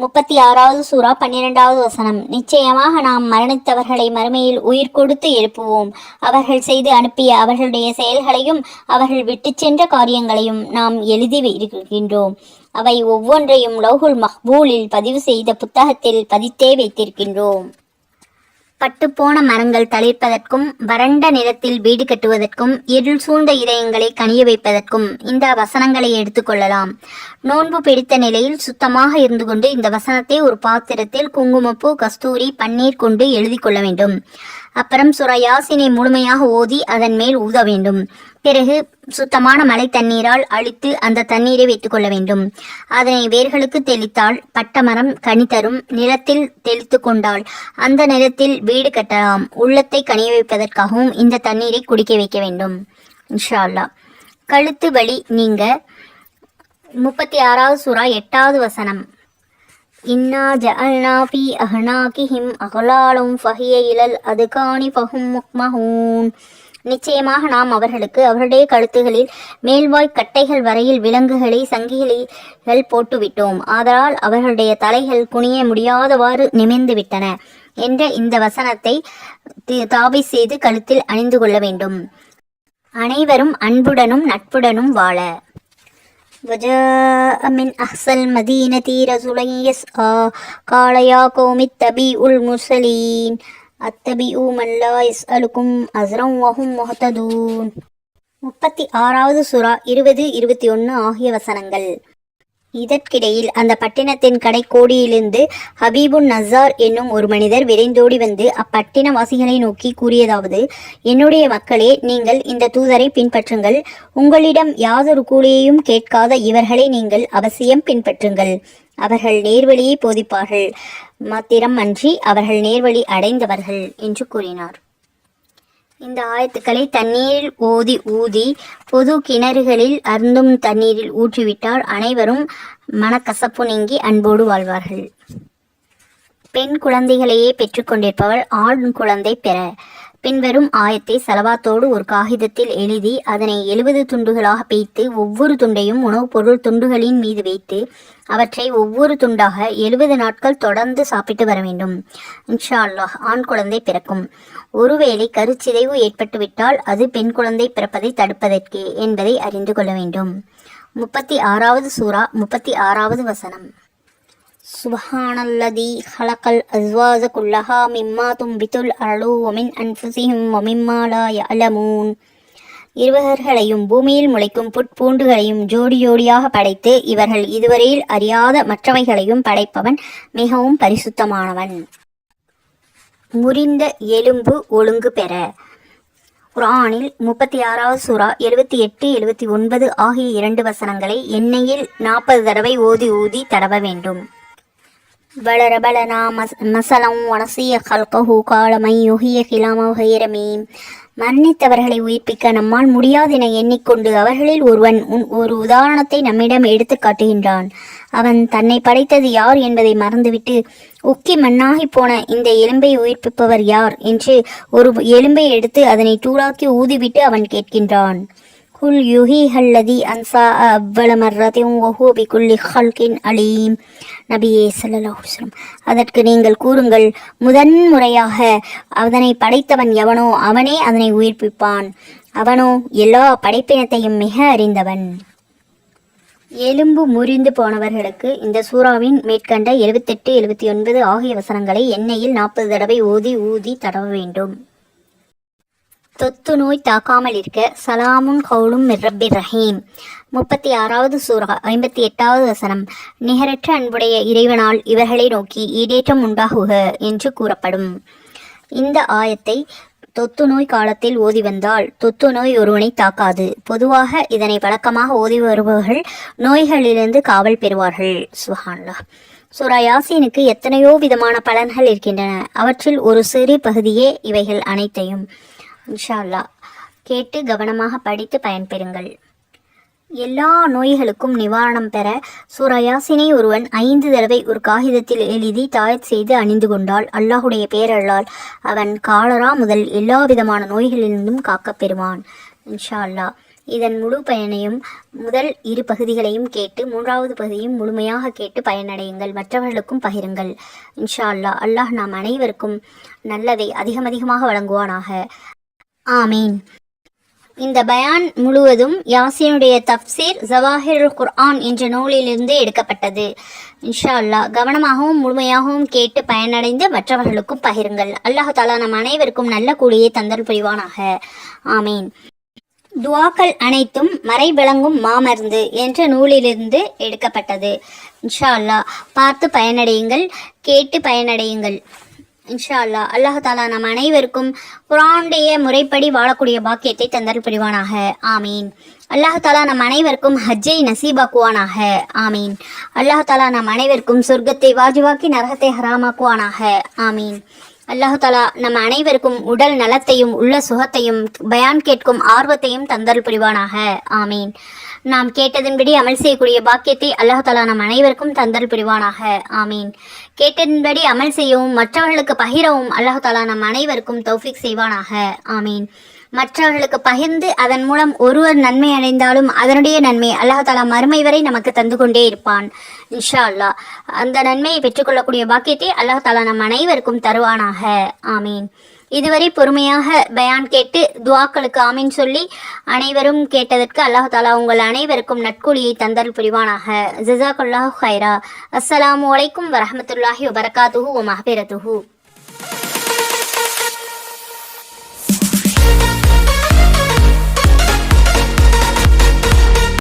36வது சூரா 12வது வசனம். நிச்சயமாக நாம் மரணித்தவர்களை மறுமையில் உயிர் கொடுத்து எழுப்புவோம். அவர்கள் செய்து அனுப்பிய அவர்களுடைய செயல்களையும் அவர்கள் விட்டு சென்ற காரியங்களையும் நாம் எழுதி இருக்கின்றோம். அவை ஒவ்வொன்றையும் லௌஹுல் மஹ்பூலில் பதிவு செய்த புத்தகத்தில் பதித்தே வைத்திருக்கின்றோம். பட்டுப்போன மரங்கள் தளிர்ப்பதற்கும், வறண்ட நிலத்தில் வீடு கட்டுவதற்கும், இருள் சூழ்ந்த இதயங்களை கனிய வைப்பதற்கும் இந்த வசனங்களை எடுத்துக்கொள்ளலாம். நோன்பு பிடித்த நிலையில் சுத்தமாக இருந்து கொண்டு இந்த வசனத்தை ஒரு பாத்திரத்தில் குங்குமப்பூ, கஸ்தூரி, பன்னீர் கொண்டு எழுதி கொள்ள வேண்டும். அப்புறம் சூரா யாசினை முழுமையாக ஓதி அதன் மேல் ஊத வேண்டும். பிறகு சுத்தமான மழை தண்ணீரால் அழித்து அந்த தண்ணீரை வைத்துக் கொள்ள வேண்டும். அதனை வேர்களுக்கு தெளித்தால் பட்ட மரம் கனி தரும். நிலத்தில் தெளித்து கொண்டால் அந்த நிலத்தில் வீடு கட்டலாம். உள்ளத்தை கனிய வைப்பதற்காகவும் இந்த தண்ணீரை குடிக்க வைக்க வேண்டும். இன்ஷா அல்லாஹ். கழுத்து வலி நீங்க. 36வது சூரா 8வது வசனம். இன்னா ஜஅல்னா ஃபீ அஹ்னாகிஹிம் அக்லாலும் ஃபஹிய இலல் அதுகானி ஃபஹும் முக்மஹூன். நிச்சயமாக நாம் அவர்களுக்கு அவருடைய கழுத்துகளில் மேல்வாய் கட்டைகள் வரையில் விலங்குகளை சங்கிலிகள் போட்டுவிட்டோம், ஆதலால் அவர்களுடைய தலைகள் குனிய முடியாதவாறு நிமிர்ந்து விட்டன என்ற இந்த வசனத்தை தாபி செய்து கழுத்தில் அணிந்து கொள்ள வேண்டும். அனைவரும் அன்புடனும் நட்புடனும் வாழ. وجاء من أقصى المدينة رجل يسعى قال يا قوم اتبعوا المرسلين اتبعوا من لا يسألكم أجرا وهم مهتدون. 36வது சூரா 20, 21 ஆகிய வசனங்கள். இதற்கிடையில் அந்த பட்டினத்தின் கடைக்கோடியிலிருந்து ஹபீபுன் நஸார் என்னும் ஒரு மனிதர் விரைந்தோடி வந்து அப்பட்டின வாசிகளை நோக்கி கூறியதாவது, என்னுடைய மக்களே, நீங்கள் இந்த தூதரை பின்பற்றுங்கள். உங்களிடம் யாதொரு கூலியையும் கேட்காத இவர்களை நீங்கள் அவசியம் பின்பற்றுங்கள். அவர்கள் நேர்வழியை போதிப்பார்கள், மாத்திரம் அன்றி அவர்கள் நேர்வழி அடைந்தவர்கள் என்று கூறினார். இந்த ஆயத்துக்களை தண்ணீரில் ஓதி ஊதி பொது கிணறுகளில் அருந்தும் தண்ணீரில் ஊற்றிவிட்டால் அனைவரும் மனக்கசப்பு நீங்கி அன்போடு வாழ்வார்கள். பெண் குழந்தைகளையே பெற்றுக்கொண்டிருப்பவள் ஆண் குழந்தை பெற. பின்வரும் ஆயத்தை சலவாத்தோடு ஒரு காகிதத்தில் எழுதி அதனை 70 துண்டுகளாக பிய்த்து ஒவ்வொரு துண்டையும் உணவுப் பொருள் துண்டுகளின் மீது வைத்து அவற்றை ஒவ்வொரு துண்டாக 70 நாட்கள் தொடர்ந்து சாப்பிட்டு வர வேண்டும். இன்ஷா அல்லாஹ் ஆண் குழந்தை பிறக்கும். ஒருவேளை கருச்சிதைவு ஏற்பட்டுவிட்டால் அது பெண் குழந்தை பிறப்பதை தடுப்பதற்கு என்பதை அறிந்து கொள்ள வேண்டும். 36வது சூரா 36வது வசனம். சுப்ஹானல்லதி ஹலகல் அஸ்வாஜ குல்லஹா மிம்மா தும்பித்துல் அர்லு வமின் அன்ஃபுஸிஹிம் வமிம்மா லா யஅலமூன். இருவர்களையும் பூமியில் முளைக்கும் புட்பூண்டுகளையும் ஜோடி ஜோடியாக படைத்து இவர்கள் இதுவரையில் அறியாத மற்றவைகளையும் படைப்பவன் மிகவும் பரிசுத்தமானவன். முறிந்த எலும்பு ஒழுங்கு பெற. குர்ஆனில் 36வது சூரா 78, 79 ஆகிய 2 வசனங்களை எண்ணெயில் 40 தடவை ஓதி ஊதி தடவ வேண்டும். வளரபலனா மசலம் வனசிய கல்கஹு காலமை யுஹிய கிலாம ஹைரமீம். மரணித்தவர்களை உயிர்ப்பிக்க நம்மால் முடியாதென எண்ணிக்கொண்டு அவர்களில் ஒருவன் ஒரு உதாரணத்தை நம்மிடம் எடுத்து காட்டுகின்றான். அவன் தன்னை படைத்தது யார் என்பதை மறந்துவிட்டு, உக்கி மண்ணாகி போன இந்த எலும்பை உயிர்ப்பிப்பவர் யார் என்று ஒரு எலும்பை எடுத்து அதனை தூளாக்கி ஊதிவிட்டு அவன் கேட்கின்றான். குல் யுஹீஹல்லதி அன்சா அவ்வள மர்ரத்தின் வஹுவ பிகுல்லி ஹல்கின் அலீம். நபியே ஸல்லல்லாஹு அலைஹி வஸல்லம், அதற்கு நீங்கள் கூறுங்கள், முதன்முறையாக அதனை படைத்தவன் எவனோ அவனே அதனை உயிர்ப்பிப்பான். அவனோ எல்லா படைப்பினத்தையும் மிக அறிந்தவன். எலும்பு முறிந்து போனவர்களுக்கு இந்த சூறாவின் மேற்கண்ட 78, 79 ஆகிய வசனங்களை எண்ணெயில் 40 தடவை ஊதி தடவ வேண்டும். தொத்து நோய் தாக்காமல் இருக்க சலாமுன் கவுலும் மிர் ரப்பிர் ரஹீம். 36வது சூரா 58வது வசனம். நிகரற்ற அன்புடைய இறைவனால் இவர்களை நோக்கி ஈடேற்றம் உண்டாகுக என்று கூறப்படும். இந்த ஆயத்தை தொத்து நோய் காலத்தில் ஓதி வந்தால் தொத்து நோய் ஒருவனை தாக்காது. பொதுவாக இதனை வழக்கமாக ஓதி வருபவர்கள் நோய்களிலிருந்து காவல் பெறுவார்கள். சுப்ஹானல்லாஹ். சூரா யாசீனுக்கு எத்தனையோ விதமான பலன்கள் இருக்கின்றன. அவற்றில் ஒரு சிறு பகுதியே இவைகள் அனைத்தையும். இன்ஷா அல்லாஹ் கேட்டு கவனமாக படித்து பயன்பெறுங்கள். எல்லா நோய்களுக்கும் நிவாரணம் பெற சூரா யாசீனை ஒருவன் 5 தடவை ஒரு காகிதத்தில் எழுதி தாயத் செய்து அணிந்து கொண்டால் அல்லாஹுடைய பேரருளால் அவன் காலரா முதல் எல்லா விதமான நோய்களிலிருந்தும் காக்கப் பெறுவான். இன்ஷா அல்லாஹ் இதன் முழு பயனையும் முதல் 2 பகுதிகளையும் கேட்டு 3வது பகுதியும் முழுமையாக கேட்டு பயனடையுங்கள். மற்றவர்களுக்கும் பகிருங்கள். இன்ஷா அல்லாஹ். அல்லாஹ் நாம் அனைவருக்கும் நல்லதை அதிகமாக வழங்குவானாக. ஆமீன். இந்த பயான் முழுவதும் யாசீனுடைய தப்சீர் ஜவாஹிருல் குர்ஆன் என்ற நூலிலிருந்து எடுக்கப்பட்டது. இன்ஷா அல்லாஹ் கவனமாகவும் முழுமையாகவும் கேட்டு பயனடைந்து மற்றவர்களுக்கும் பகிருங்கள். அல்லாஹ் தஆலா நம் அனைவருக்கும் நல்ல கூலியை தந்தல் புரிவானாக. ஆமீன். துஆக்கள் அனைத்தும் மறை விளங்கும் மாமருந்து என்ற நூலிலிருந்து எடுக்கப்பட்டது. இன்ஷா அல்லாஹ் பார்த்து பயனடையுங்கள், கேட்டு பயனடையுங்கள். இன்ஷா அல்லாஹ். அல்லாஹ் தஆலா நம் அனைவருக்கும் குர்ஆனுடைய முறைப்படி வாழக்கூடிய பாக்கியத்தை தந்தல் புரிவானாக. ஆமீன். அல்லாஹ் தஆலா நம் அனைவருக்கும் ஹஜ்ஜை நசீபாக்குவானாக. ஆமீன். அல்லாஹ் தஆலா நம் அனைவருக்கும் சொர்க்கத்தை வாஜிபாக்கி நரகத்தை ஹராமாக்குவானாக. ஆமீன். அல்லாஹ் தஆலா நம் அனைவருக்கும் உடல் நலத்தையும் உள்ள சுகத்தையும் பயான் கேட்கும் ஆர்வத்தையும் தந்தல் புரிவானாக. ஆமீன். நாம் கேட்டதன்படி அமல் செய்யக்கூடிய பாக்கியத்தை அல்லாஹ் தஆலா நம் அனைவருக்கும் தந்தல் புரிவானாக. ஆமீன். கேட்டதன்படி அமல் செய்யவும் மற்றவர்களுக்கு பகிரவும் அல்லாஹ் தஆலா நம் அனைவருக்கும் தௌஃபீக் செய்வானாக. ஆமீன். மற்றவர்களுக்கு பகிர்ந்து அதன் மூலம் ஒருவர் நன்மை அடைந்தாலும் அதனுடைய நன்மை அல்லாஹ் தஆலா மறுமை வரை நமக்கு தந்து கொண்டே இருப்பான். இன்ஷா அல்லாஹ். அந்த நன்மையை பெற்றுக்கொள்ளக்கூடிய பாக்கியத்தை அல்லாஹ் தஆலா நம் அனைவருக்கும் தருவானாக. ஆமீன். இதுவரை பொறுமையாக பயான் கேட்டு துஆக்களுக்கு ஆமீன் சொல்லி அனைவரும் கேட்டதற்கு அல்லாஹ் தஆலா உங்கள் அனைவருக்கும் நற்கூலியை தந்தல் புரிவானாக. ஜஸாக்கல்லாஹு ஹைரா. அஸ்ஸலாமு அலைக்கும் வரஹ்மத்துல்லாஹி வபரகாத்துஹு வ மஹ்பிரத்துஹு.